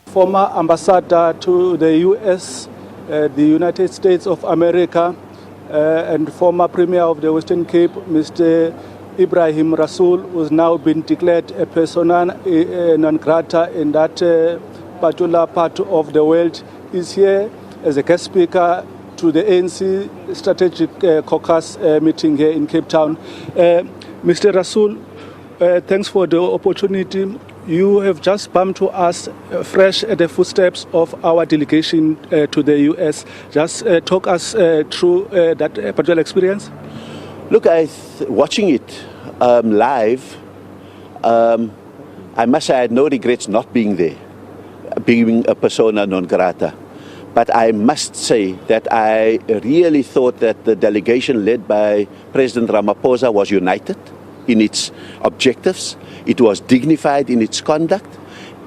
Former ambassador to the US, the United States of America, and former premier of the Western Cape, Mr. Ebrahim Rasool, who's now been declared a persona non grata in that particular part of the world, is here as a guest speaker to the ANC Strategic Caucus meeting here in Cape Town. Mr. Rasool, thanks for the opportunity. You have just bumped to us fresh at the footsteps of our delegation to the US. Just talk us through that particular experience. Look, watching it live, I must say I had no regrets not being there, being a persona non grata. But I must say that I really thought that the delegation led by President Ramaphosa was united in its objectives, it was dignified in its conduct,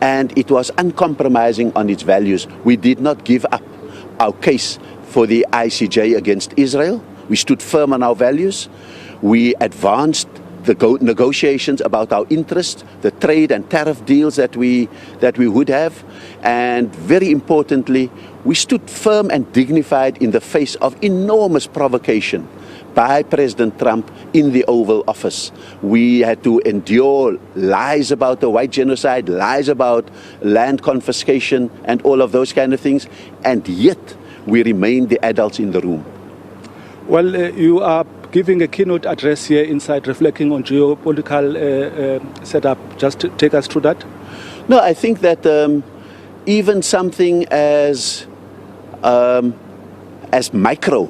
and it was uncompromising on its values. We did not give up our case for the ICJ against Israel. We stood firm on our values. We advanced the negotiations about our interests, the trade and tariff deals that we would have, and very importantly, we stood firm and dignified in the face of enormous provocation by President Trump in the Oval Office. We had to endure lies about the white genocide, lies about land confiscation and all of those kind of things, and yet we remained the adults in the room. Well, you are giving a keynote address here inside, reflecting on geopolitical setup. Just take us through that. No, I think that even something as micro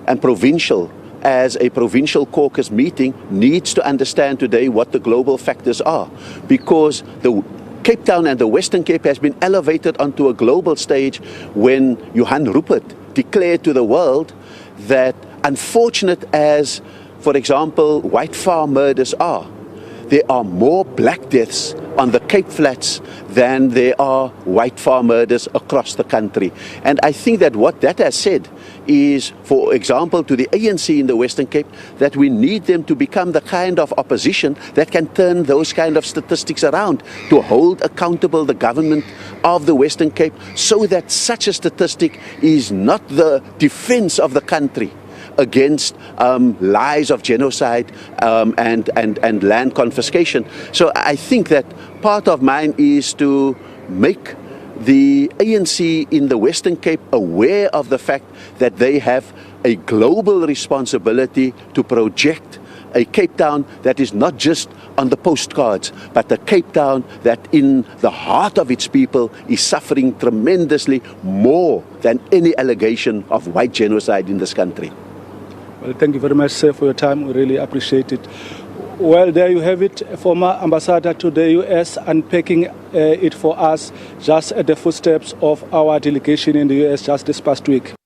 and provincial as a provincial caucus meeting needs to understand today what the global factors are, because the Cape Town and the Western Cape has been elevated onto a global stage when Johan Rupert declared to the world that, unfortunate as, for example, white farm murders are, there are more black deaths on the Cape Flats than there are white farm murders across the country. And I think that what that has said is, for example, to the ANC in the Western Cape, that we need them to become the kind of opposition that can turn those kind of statistics around, to hold accountable the government of the Western Cape, so that such a statistic is not the defense of the country against lies of genocide and land confiscation. So I think that part of mine is to make the ANC in the Western Cape aware of the fact that they have a global responsibility to project a Cape Town that is not just on the postcards, but a Cape Town that in the heart of its people is suffering tremendously more than any allegation of white genocide in this country. Well, thank you very much, sir, for your time. We really appreciate it. Well, there you have it, former ambassador to the US, unpacking it for us just at the footsteps of our delegation in the US just this past week.